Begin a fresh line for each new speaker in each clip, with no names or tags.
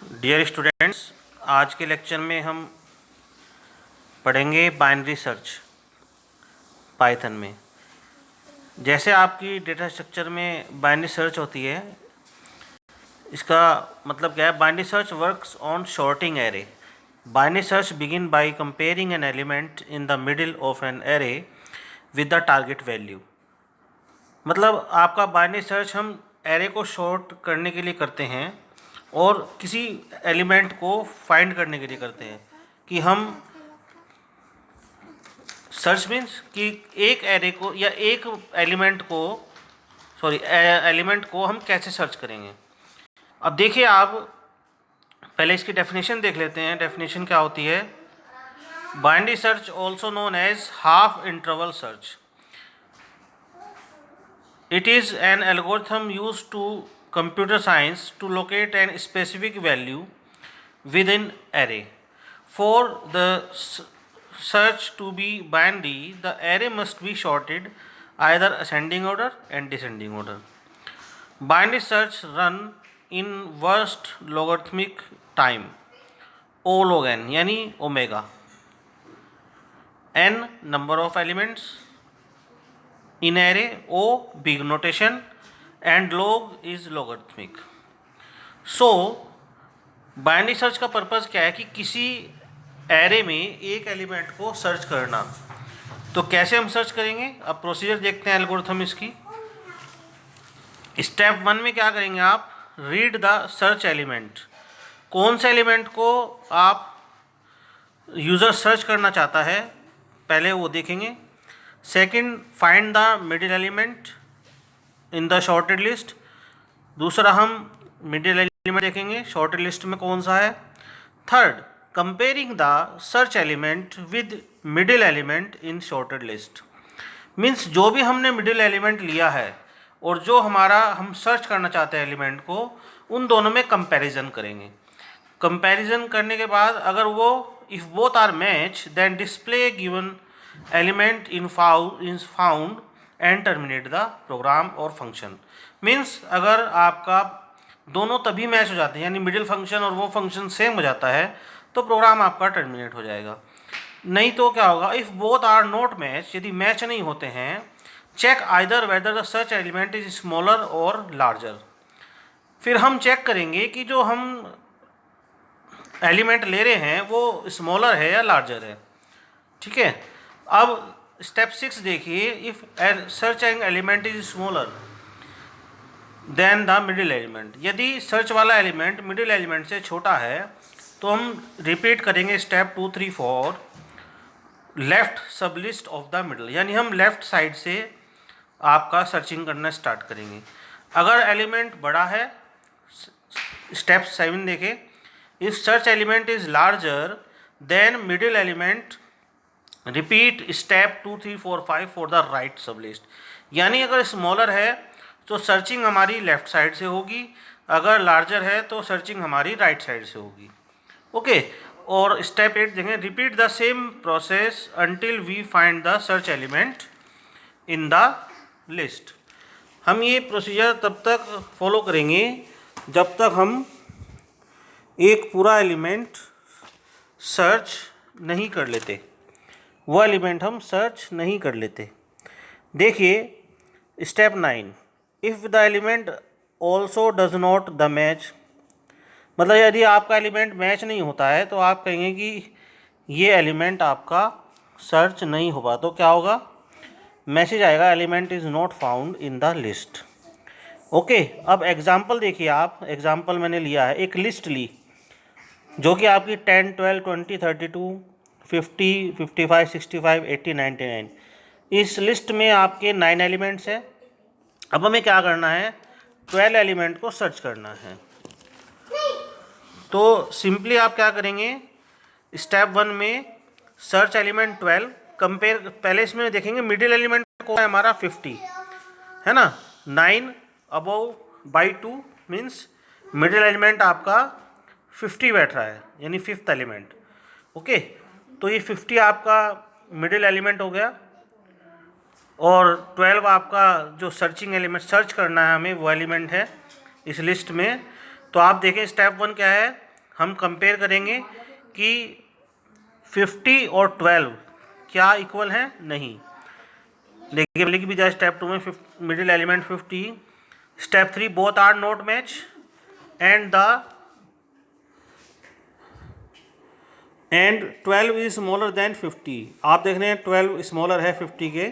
Dear students, आज के lecture में हम पढ़ेंगे बाइनरी सर्च पाइथन में। जैसे आपकी डेटा स्ट्रक्चर में बाइनरी सर्च होती है, इसका मतलब क्या है? Binary search works on sorting array. Binary search begin by comparing an element in the middle of an array with the target value. मतलब आपका बाइनरी सर्च हम एरे को शॉर्ट करने के लिए करते हैं और किसी एलिमेंट को फाइंड करने के लिए करते हैं कि हम सर्च मीन्स कि एक एरे को या एक एलिमेंट को हम कैसे सर्च करेंगे। अब देखिए, आप पहले इसकी डेफिनेशन देख लेते हैं। डेफिनेशन क्या होती है? Binary search also known as half interval search. It is an algorithm used to computer science to locate an specific value within array. For the search to be binary, the array must be sorted either ascending order and descending order. Binary search run in worst logarithmic time, O log n, यानी omega, n number of elements in array, O big notation, and log is logarithmic. So binary search का purpose क्या है कि किसी array में एक element को search करना। तो कैसे हम सर्च करेंगे? अब प्रोसीजर देखते हैं एल्गोरिथम इसकी। स्टेप 1 में क्या करेंगे आप? Read the search element. कौन से एलिमेंट को आप यूज़र सर्च करना चाहता है पहले वो देखेंगे। Second, find the middle element in the shorted list. दूसरा, हम मिडिल एलिमेंट देखेंगे शॉर्टेड लिस्ट में कौन सा है। Third, comparing the search element with middle element in shorted list. Means जो भी हमने मिडिल एलिमेंट लिया है और जो हम सर्च करना चाहते हैं एलिमेंट को, उन दोनों में कंपैरिजन करेंगे। कंपैरिजन करने के बाद अगर वो if both are match, then display given element in found and terminate the program or function. Means अगर आपका दोनों तभी मैच हो जाते हैं, यानी मिडिल फंक्शन और वो फंक्शन सेम हो जाता है, तो प्रोग्राम आपका टर्मिनेट हो जाएगा। नहीं तो क्या होगा? If both are not match, यदि मैच नहीं होते हैं, check either whether the search element is smaller or larger. फिर हम चेक करेंगे कि जो हम एलिमेंट ले रहे हैं वो स्मॉलर है या लार्जर है। ठीक है। अब स्टेप 6 देखिए। If search element is smaller then the middle element. यदि सर्च वाला एलिमेंट मिडिल एलिमेंट से छोटा है तो हम रिपीट करेंगे स्टेप 2, 3, 4, लेफ्ट सब लिस्ट ऑफ द मिडिल, यानी हम लेफ्ट साइड से आपका सर्चिंग करना स्टार्ट करेंगे। अगर एलिमेंट बड़ा है, स्टेप 7 देखें। If search element is larger then middle element, repeat step 2, 3, 4, 5 for the right सब लिस्ट। यानी अगर स्मॉलर है तो सर्चिंग हमारी लेफ्ट साइड से होगी, अगर लार्जर है तो सर्चिंग हमारी राइट साइड से होगी। ओके। और स्टेप 8 देखें। Repeat the same process until we find the search element in the list. हम ये प्रोसीजर तब तक फॉलो करेंगे जब तक हम एक पूरा एलिमेंट सर्च नहीं कर लेते, वो एलिमेंट हम सर्च नहीं कर लेते। देखिए step 9। If the element also does not the match, मतलब यदि आपका एलिमेंट मैच नहीं होता है तो आप कहेंगे कि ये एलिमेंट आपका सर्च नहीं होगा। तो क्या होगा? मैसेज आएगा element is not found in the list. Okay. अब एग्जाम्पल देखिए आप। एग्जाम्पल मैंने लिया है, एक लिस्ट ली जो कि आपकी 10, 12, 20, 32, 50, 55, 65, 80, 99। इस लिस्ट में आपके 9 एलिमेंट्स हैं। अब हमें क्या करना है? 12 एलिमेंट को सर्च करना है। तो सिंपली आप क्या करेंगे? स्टेप 1 में सर्च एलिमेंट 12, कंपेयर, पहले इसमें देखेंगे मिडिल एलिमेंट को है हमारा 50, है ना। 9 above by 2 means middle element आपका 50 बैठ रहा है, यानी 5th एलिमेंट। ओके। तो ये 50 आपका मिडिल एलिमेंट हो गया और 12 आपका जो सर्चिंग एलिमेंट सर्च करना है हमें, वो एलिमेंट है इस लिस्ट में। तो आप देखें स्टेप 1 क्या है? हम कंपेयर करेंगे कि 50 और 12 क्या इक्वल है, नहीं। देखिए लिख भी जाए स्टेप 2 में middle element 50, step 3 both are not match and 12 is smaller than 50। आप देख रहे हैं 12 स्मॉलर है 50 के।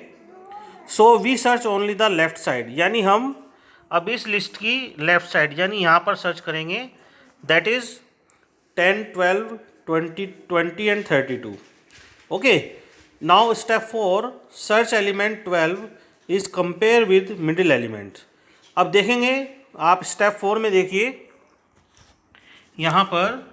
So we search only the left side, यानी हम अब इस लिस्ट की लेफ्ट साइड यानी यहाँ पर सर्च करेंगे, that is 10, 12, 20 and 32। Okay, now step 4 search element 12 is compare with middle element. अब देखेंगे आप स्टेप 4 में देखिए, यहाँ पर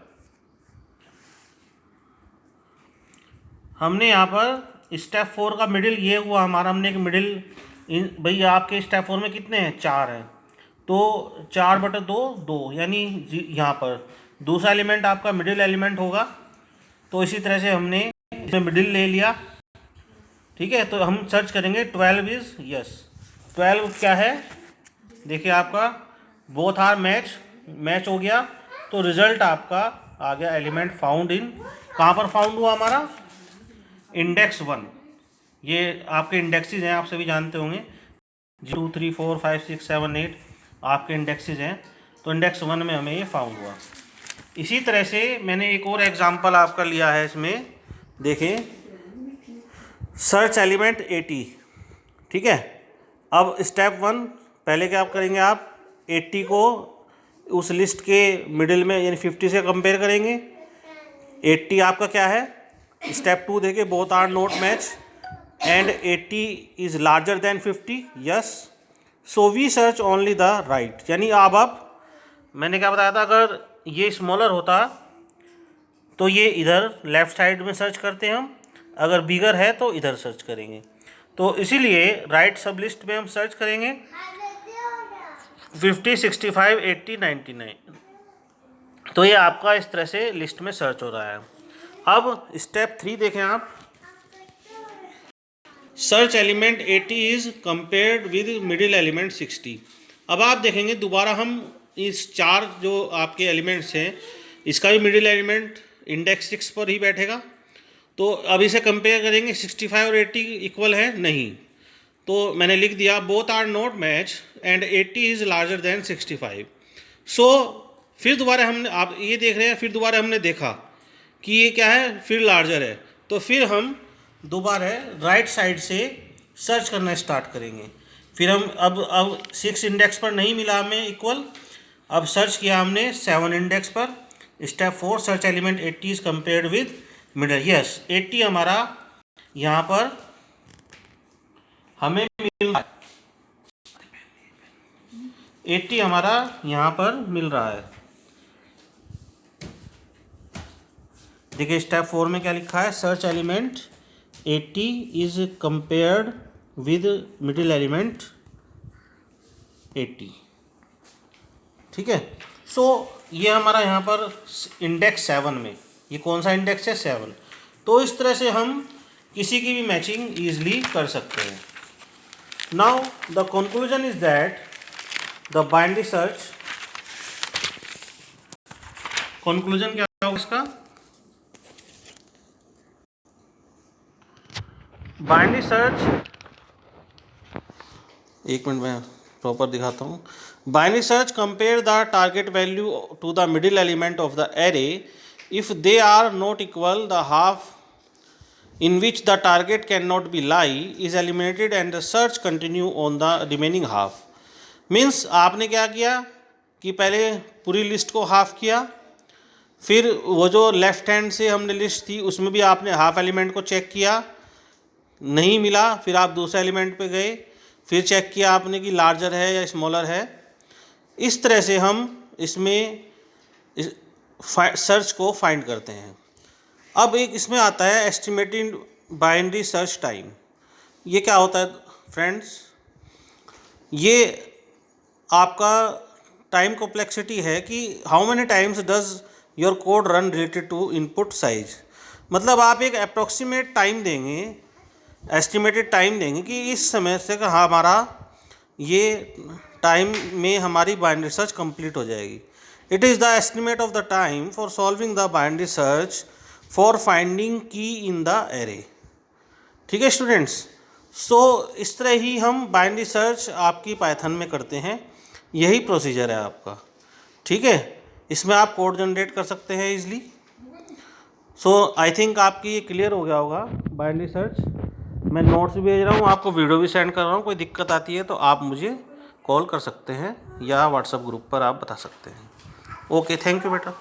हमने यहाँ पर स्टेप 4 का मिडिल ये हुआ हमारा, हमने एक मिडिल भैया आपके स्टेप 4 में कितने हैं, 4 हैं, तो 4/2 2, यानी यहाँ पर दूसरा एलिमेंट आपका मिडिल एलिमेंट होगा। तो इसी तरह से हमने इसमें मिडिल ले लिया, ठीक है। तो हम सर्च करेंगे 12 इज यस, 12 क्या है, देखिए आपका बोथ आर मैच हो गया। तो रिजल्ट आपका आ गया एलिमेंट फाउंड इन, कहाँ पर फाउंड हुआ हमारा, इंडेक्स 1। ये आपके इंडेक्सेस हैं, आप सभी जानते होंगे 2, 3, 4, 5, 6, 7, 8 आपके इंडेक्सेस हैं। तो इंडेक्स 1 में हमें ये फाउंड हुआ। इसी तरह से मैंने एक और एग्जांपल आपका लिया है इसमें, देखें सर्च एलिमेंट 80, ठीक है। अब स्टेप 1 पहले क्या आप करेंगे, आप 80 को उस लिस्ट के मिडिल में यानी 50 से कंपेयर करेंगे। 80 आपका क्या है, स्टेप 2 देखिए both are not match and 80 is larger than 50, yes. So we search only the right, यानी अब आप मैंने क्या बताया था, अगर ये स्मॉलर होता तो ये इधर लेफ्ट साइड में सर्च करते हैं हम, अगर बिगर है तो इधर सर्च करेंगे। तो इसीलिए राइट सब लिस्ट में हम सर्च करेंगे 50, 65, 80, 99। तो ये आपका इस तरह से लिस्ट में सर्च हो रहा है। अब स्टेप 3 देखें आप, search element 80 is compared with middle element 60। अब आप देखेंगे दोबारा हम इस 4 जो आपके एलिमेंट्स हैं, इसका भी मिडिल एलिमेंट इंडेक्स 6 पर ही बैठेगा। तो अब इसे कंपेयर करेंगे, 65 और 80 इक्वल है, नहीं। तो मैंने लिख दिया both are not match and 80 is larger than 65। So फिर दोबारा हमने, आप ये देख रहे हैं, फिर दोबारा हमने देखा कि ये क्या है, फिर लार्जर है। तो फिर हम दोबारा राइट साइड से सर्च करना स्टार्ट करेंगे। फिर हम अब 6 इंडेक्स पर नहीं मिला हमें इक्वल, अब सर्च किया हमने 7 इंडेक्स पर। Step 4 search element 80 is compared with middle, yes 80 हमारा यहाँ पर हमें मिल रहा है, 80 हमारा यहाँ पर मिल रहा है। देखिए स्टेप 4 में क्या लिखा है, search element 80 is compared with middle element 80, ठीक है। सो ये हमारा यहाँ पर इंडेक्स 7 में, ये कौन सा इंडेक्स है, 7। तो इस तरह से हम किसी की भी मैचिंग ईजिली कर सकते हैं। Now the conclusion is that the binary search, conclusion क्या होगा इसका, बाइनरी सर्च, एक मिनट में प्रॉपर दिखाता हूँ। Binary search compare the target value to the middle element of the array, if they are not equal the half in which the target cannot be lie is eliminated and the search continue on the remaining half। Means आपने क्या किया कि पहले पूरी list को half किया, फिर वो जो लेफ्ट हैंड से हमने लिस्ट थी उसमें भी आपने हाफ एलिमेंट को चेक किया, नहीं मिला, फिर आप दूसरे एलिमेंट पे गए, फिर चेक किया आपने कि लार्जर है या स्मॉलर है। इस तरह से हम इसमें सर्च को फाइंड करते हैं। अब एक इसमें आता है एस्टिमेटेड बाइनरी सर्च टाइम। ये क्या होता है फ्रेंड्स, ये आपका टाइम कॉम्प्लेक्सिटी है कि how many times does your code run related to input size. मतलब आप एक अप्रोक्सीमेट टाइम देंगे, एस्टिमेटेड टाइम देंगे कि इस समय से हमारा ये टाइम में हमारी बाइनरी सर्च कंप्लीट हो जाएगी। It is the estimate of the time for solving the binary search for finding की इन द एरे। ठीक है स्टूडेंट्स, सो इस तरह ही हम बाइनरी सर्च आपकी पाइथन में करते हैं, यही प्रोसीजर है आपका। ठीक है, इसमें आप कोड जनरेट कर सकते हैं इजीली। सो आई थिंक आपकी ये क्लियर हो गया होगा बाइनरी सर्च। मैं नोट्स भी भेज रहा हूँ, आपको वीडियो भी सेंड कर रहा हूँ। कोई दिक्कत आती है तो आप मुझे कॉल कर सकते हैं या व्हाट्सएप ग्रुप पर आप बता सकते हैं। ओके, थैंक यू बेटा।